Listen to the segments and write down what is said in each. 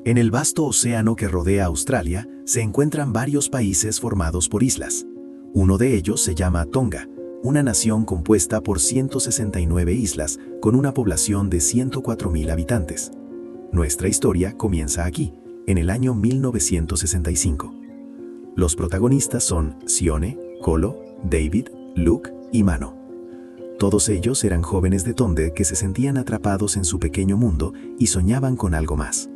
En el vasto océano que rodea Australia se encuentran varios países formados por islas. Uno de ellos se llama Tonga, una nación compuesta por 169 islas con una población de 104.000 habitantes. Nuestra historia comienza aquí, en el año 1965. Los protagonistas son Sione, Kolo, David, Luke y Mano. Todos ellos eran jóvenes de Tonde que se sentían atrapados en su pequeño mundo y soñaban con algo más.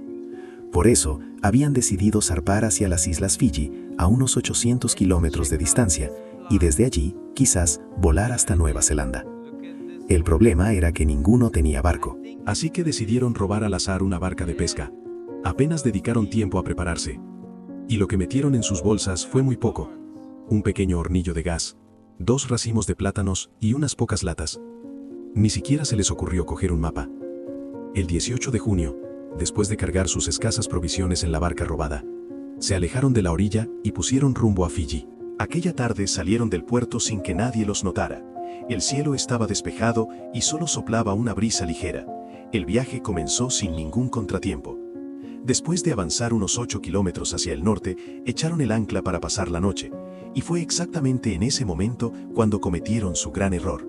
Por eso, habían decidido zarpar hacia las Islas Fiji a unos 800 kilómetros de distancia y desde allí, quizás, volar hasta Nueva Zelanda. El problema era que ninguno tenía barco. Así que decidieron robar al azar una barca de pesca. Apenas dedicaron tiempo a prepararse. Y lo que metieron en sus bolsas fue muy poco. Un pequeño hornillo de gas, 2 racimos de plátanos y unas pocas latas. Ni siquiera se les ocurrió coger un mapa. El 18 de junio, después de cargar sus escasas provisiones en la barca robada, se alejaron de la orilla y pusieron rumbo a Fiji. Aquella tarde salieron del puerto sin que nadie los notara. El cielo estaba despejado y solo soplaba una brisa ligera. El viaje comenzó sin ningún contratiempo. Después de avanzar unos 8 kilómetros hacia el norte, echaron el ancla para pasar la noche, y fue exactamente en ese momento cuando cometieron su gran error.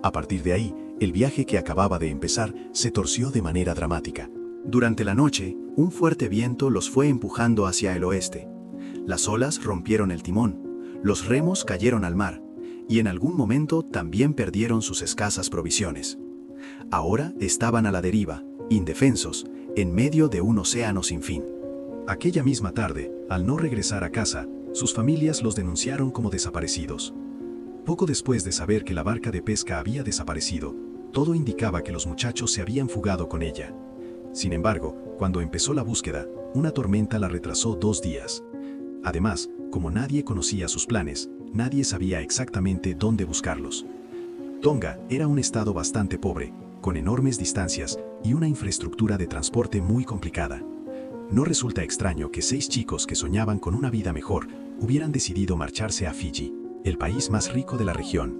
A partir de ahí, el viaje que acababa de empezar se torció de manera dramática. Durante la noche, un fuerte viento los fue empujando hacia el oeste. Las olas rompieron el timón, los remos cayeron al mar, y en algún momento también perdieron sus escasas provisiones. Ahora estaban a la deriva, indefensos, en medio de un océano sin fin. Aquella misma tarde, al no regresar a casa, sus familias los denunciaron como desaparecidos. Poco después de saber que la barca de pesca había desaparecido, todo indicaba que los muchachos se habían fugado con ella. Sin embargo, cuando empezó la búsqueda, una tormenta la retrasó 2 días. Además, como nadie conocía sus planes, nadie sabía exactamente dónde buscarlos. Tonga era un estado bastante pobre, con enormes distancias y una infraestructura de transporte muy complicada. No resulta extraño que 6 chicos que soñaban con una vida mejor hubieran decidido marcharse a Fiji, el país más rico de la región.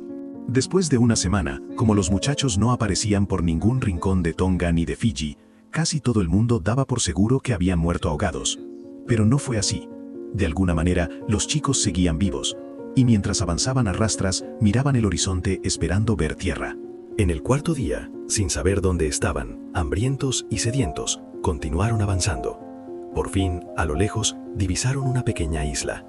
Después de una semana, como los muchachos no aparecían por ningún rincón de Tonga ni de Fiji, casi todo el mundo daba por seguro que habían muerto ahogados. Pero no fue así. De alguna manera, los chicos seguían vivos, y mientras avanzaban a rastras, miraban el horizonte esperando ver tierra. En el cuarto día, sin saber dónde estaban, hambrientos y sedientos, continuaron avanzando. Por fin, a lo lejos, divisaron una pequeña isla.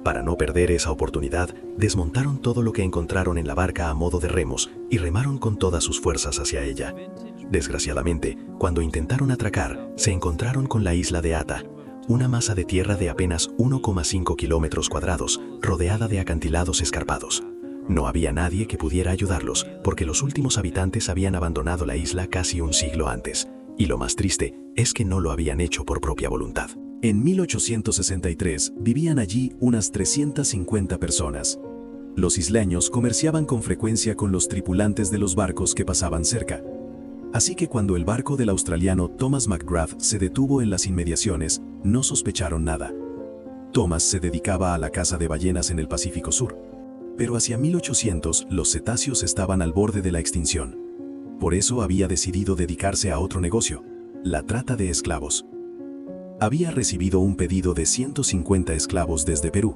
Para no perder esa oportunidad, desmontaron todo lo que encontraron en la barca a modo de remos y remaron con todas sus fuerzas hacia ella. Desgraciadamente, cuando intentaron atracar, se encontraron con la isla de Ata, una masa de tierra de apenas 1,5 kilómetros cuadrados, rodeada de acantilados escarpados. No había nadie que pudiera ayudarlos, porque los últimos habitantes habían abandonado la isla casi un siglo antes, y lo más triste es que no lo habían hecho por propia voluntad. En 1863 vivían allí unas 350 personas. Los isleños comerciaban con frecuencia con los tripulantes de los barcos que pasaban cerca. Así que cuando el barco del australiano Thomas McGrath se detuvo en las inmediaciones, no sospecharon nada. Thomas se dedicaba a la caza de ballenas en el Pacífico Sur. Pero hacia 1800 los cetáceos estaban al borde de la extinción. Por eso había decidido dedicarse a otro negocio, la trata de esclavos. Había recibido un pedido de 150 esclavos desde Perú,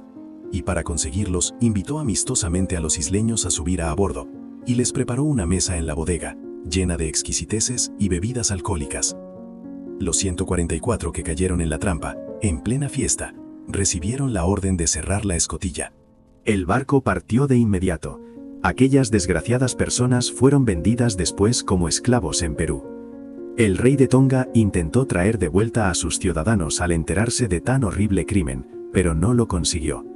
y para conseguirlos invitó amistosamente a los isleños a subir a bordo, y les preparó una mesa en la bodega, llena de exquisiteces y bebidas alcohólicas. Los 144 que cayeron en la trampa, en plena fiesta, recibieron la orden de cerrar la escotilla. El barco partió de inmediato. Aquellas desgraciadas personas fueron vendidas después como esclavos en Perú. El rey de Tonga intentó traer de vuelta a sus ciudadanos al enterarse de tan horrible crimen, pero no lo consiguió.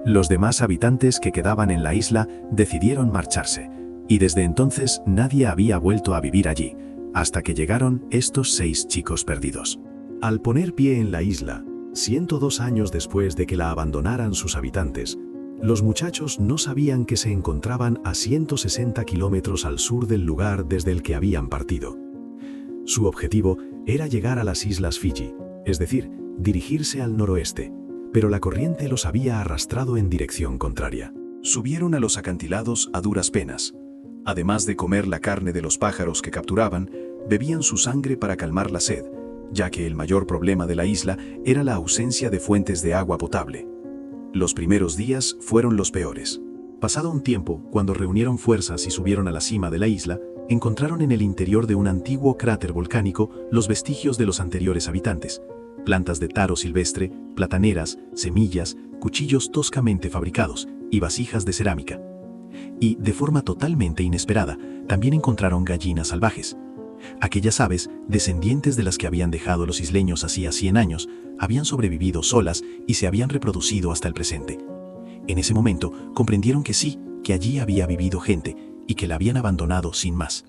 Los demás habitantes que quedaban en la isla decidieron marcharse, y desde entonces nadie había vuelto a vivir allí, hasta que llegaron estos 6 chicos perdidos. Al poner pie en la isla, 102 años después de que la abandonaran sus habitantes, los muchachos no sabían que se encontraban a 160 kilómetros al sur del lugar desde el que habían partido. Su objetivo era llegar a las Islas Fiji, es decir, dirigirse al noroeste, pero la corriente los había arrastrado en dirección contraria. Subieron a los acantilados a duras penas. Además de comer la carne de los pájaros que capturaban, bebían su sangre para calmar la sed, ya que el mayor problema de la isla era la ausencia de fuentes de agua potable. Los primeros días fueron los peores. Pasado un tiempo, cuando reunieron fuerzas y subieron a la cima de la isla, encontraron en el interior de un antiguo cráter volcánico los vestigios de los anteriores habitantes: plantas de taro silvestre, plataneras, semillas, cuchillos toscamente fabricados y vasijas de cerámica. Y, de forma totalmente inesperada, también encontraron gallinas salvajes. Aquellas aves, descendientes de las que habían dejado los isleños hacía 100 años, habían sobrevivido solas y se habían reproducido hasta el presente. En ese momento comprendieron que sí, que allí había vivido gente y que la habían abandonado sin más.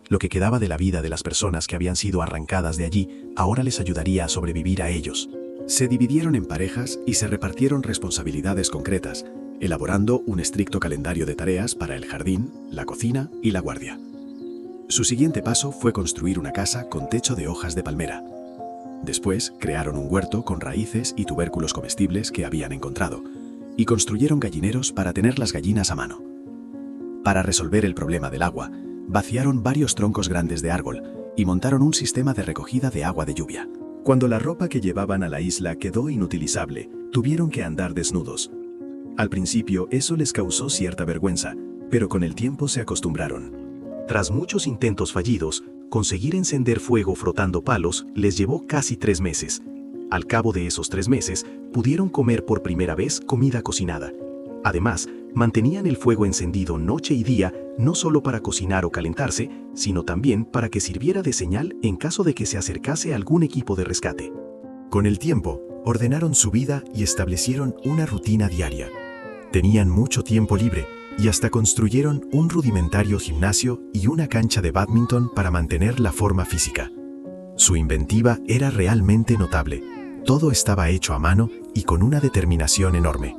Lo que quedaba de la vida de las personas que habían sido arrancadas de allí ahora les ayudaría a sobrevivir a ellos. Se dividieron en parejas y se repartieron responsabilidades concretas, elaborando un estricto calendario de tareas para el jardín, la cocina y la guardia. Su siguiente paso fue construir una casa con techo de hojas de palmera. Después crearon un huerto con raíces y tubérculos comestibles que habían encontrado, y construyeron gallineros para tener las gallinas a mano. Para resolver el problema del agua, vaciaron varios troncos grandes de árbol y montaron un sistema de recogida de agua de lluvia. Cuando la ropa que llevaban a la isla quedó inutilizable, tuvieron que andar desnudos. Al principio eso les causó cierta vergüenza, pero con el tiempo se acostumbraron. Tras muchos intentos fallidos, conseguir encender fuego frotando palos les llevó casi 3 meses. Al cabo de esos 3 meses, pudieron comer por primera vez comida cocinada. Además, mantenían el fuego encendido noche y día, no solo para cocinar o calentarse, sino también para que sirviera de señal en caso de que se acercase algún equipo de rescate. Con el tiempo, ordenaron su vida y establecieron una rutina diaria. Tenían mucho tiempo libre y hasta construyeron un rudimentario gimnasio y una cancha de bádminton para mantener la forma física. Su inventiva era realmente notable. Todo estaba hecho a mano y con una determinación enorme.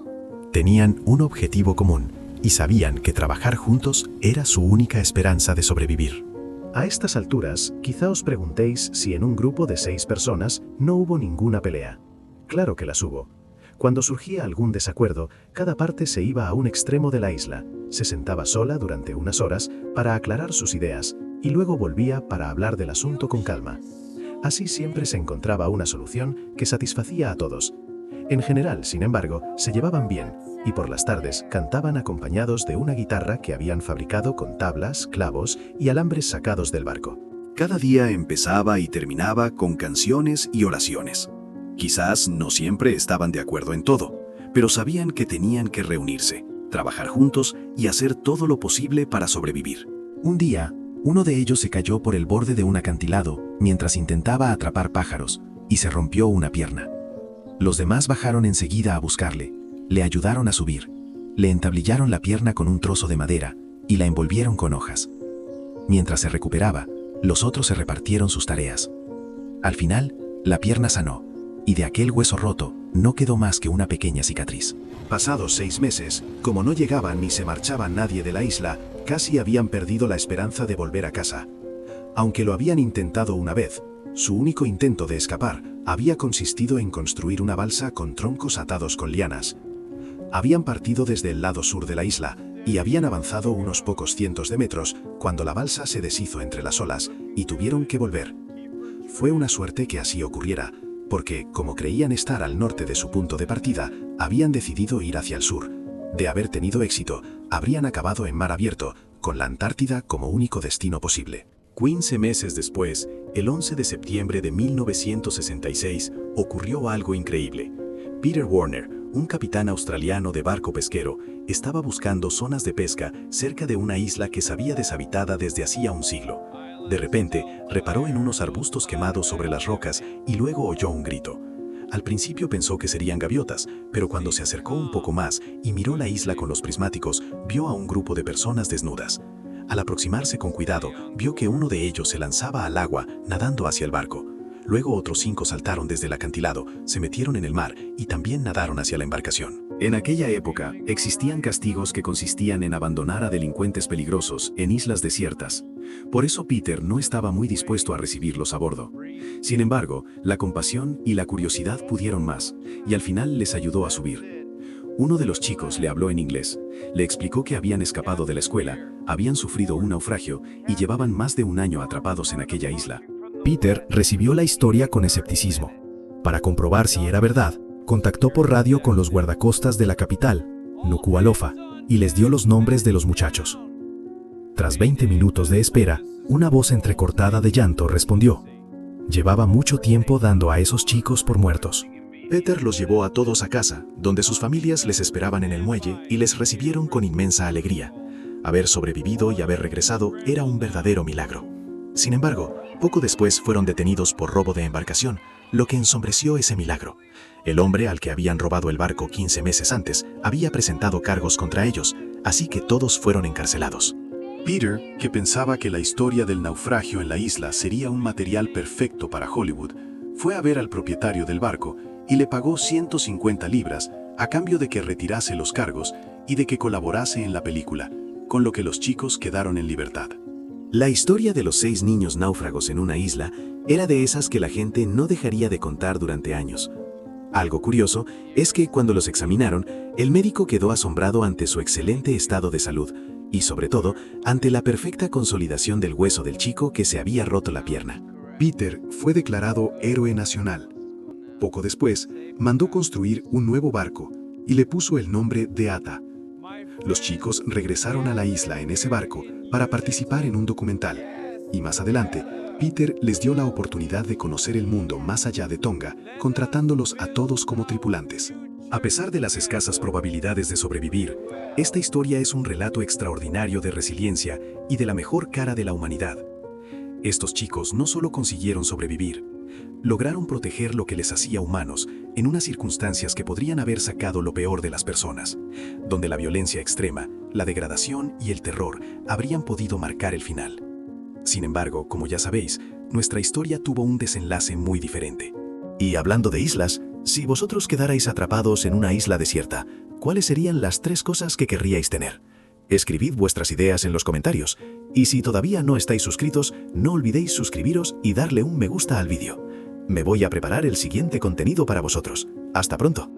Tenían un objetivo común y sabían que trabajar juntos era su única esperanza de sobrevivir. A estas alturas, quizá os preguntéis si en un grupo de 6 personas no hubo ninguna pelea. Claro que las hubo. Cuando surgía algún desacuerdo, cada parte se iba a un extremo de la isla, se sentaba sola durante unas horas para aclarar sus ideas y luego volvía para hablar del asunto con calma. Así siempre se encontraba una solución que satisfacía a todos. En general, sin embargo, se llevaban bien y por las tardes cantaban acompañados de una guitarra que habían fabricado con tablas, clavos y alambres sacados del barco. Cada día empezaba y terminaba con canciones y oraciones. Quizás no siempre estaban de acuerdo en todo, pero sabían que tenían que reunirse, trabajar juntos y hacer todo lo posible para sobrevivir. Un día, uno de ellos se cayó por el borde de un acantilado mientras intentaba atrapar pájaros y se rompió una pierna. Los demás bajaron enseguida a buscarle, le ayudaron a subir, le entablillaron la pierna con un trozo de madera y la envolvieron con hojas. Mientras se recuperaba, los otros se repartieron sus tareas. Al final, la pierna sanó, y de aquel hueso roto no quedó más que una pequeña cicatriz. Pasados 6 meses, como no llegaba ni se marchaba nadie de la isla, casi habían perdido la esperanza de volver a casa. Aunque lo habían intentado una vez, su único intento de escapar había consistido en construir una balsa con troncos atados con lianas. Habían partido desde el lado sur de la isla y habían avanzado unos pocos cientos de metros cuando la balsa se deshizo entre las olas y tuvieron que volver. Fue una suerte que así ocurriera, porque, como creían estar al norte de su punto de partida, habían decidido ir hacia el sur. De haber tenido éxito, habrían acabado en mar abierto, con la Antártida como único destino posible. 15 meses después, el 11 de septiembre de 1966, ocurrió algo increíble. Peter Warner, un capitán australiano de barco pesquero, estaba buscando zonas de pesca cerca de una isla que sabía deshabitada desde hacía un siglo. De repente, reparó en unos arbustos quemados sobre las rocas y luego oyó un grito. Al principio pensó que serían gaviotas, pero cuando se acercó un poco más y miró la isla con los prismáticos, vio a un grupo de personas desnudas. Al aproximarse con cuidado, vio que uno de ellos se lanzaba al agua, nadando hacia el barco. Luego otros 5 saltaron desde el acantilado, se metieron en el mar y también nadaron hacia la embarcación. En aquella época, existían castigos que consistían en abandonar a delincuentes peligrosos en islas desiertas. Por eso Peter no estaba muy dispuesto a recibirlos a bordo. Sin embargo, la compasión y la curiosidad pudieron más, y al final les ayudó a subir. Uno de los chicos le habló en inglés, le explicó que habían escapado de la escuela, habían sufrido un naufragio y llevaban más de un año atrapados en aquella isla. Peter recibió la historia con escepticismo. Para comprobar si era verdad, contactó por radio con los guardacostas de la capital, Nuku'alofa, y les dio los nombres de los muchachos. Tras 20 minutos de espera, una voz entrecortada de llanto respondió. Llevaba mucho tiempo dando a esos chicos por muertos. Peter los llevó a todos a casa, donde sus familias les esperaban en el muelle y les recibieron con inmensa alegría. Haber sobrevivido y haber regresado era un verdadero milagro. Sin embargo, poco después fueron detenidos por robo de embarcación, lo que ensombreció ese milagro. El hombre al que habían robado el barco 15 meses antes había presentado cargos contra ellos, así que todos fueron encarcelados. Peter, que pensaba que la historia del naufragio en la isla sería un material perfecto para Hollywood, fue a ver al propietario del barco y le pagó 150 libras a cambio de que retirase los cargos y de que colaborase en la película, con lo que los chicos quedaron en libertad. La historia de los 6 niños náufragos en una isla era de esas que la gente no dejaría de contar durante años. Algo curioso es que cuando los examinaron, el médico quedó asombrado ante su excelente estado de salud y sobre todo ante la perfecta consolidación del hueso del chico que se había roto la pierna. Peter fue declarado héroe nacional. Poco después, mandó construir un nuevo barco y le puso el nombre de Ata. Los chicos regresaron a la isla en ese barco para participar en un documental, y más adelante, Peter les dio la oportunidad de conocer el mundo más allá de Tonga, contratándolos a todos como tripulantes. A pesar de las escasas probabilidades de sobrevivir, esta historia es un relato extraordinario de resiliencia y de la mejor cara de la humanidad. Estos chicos no solo consiguieron sobrevivir, lograron proteger lo que les hacía humanos en unas circunstancias que podrían haber sacado lo peor de las personas, donde la violencia extrema, la degradación y el terror habrían podido marcar el final. Sin embargo, como ya sabéis, nuestra historia tuvo un desenlace muy diferente. Y hablando de islas, si vosotros quedarais atrapados en una isla desierta, ¿cuáles serían las 3 cosas que querríais tener? Escribid vuestras ideas en los comentarios. Y si todavía no estáis suscritos, no olvidéis suscribiros y darle un me gusta al vídeo. Me voy a preparar el siguiente contenido para vosotros. ¡Hasta pronto!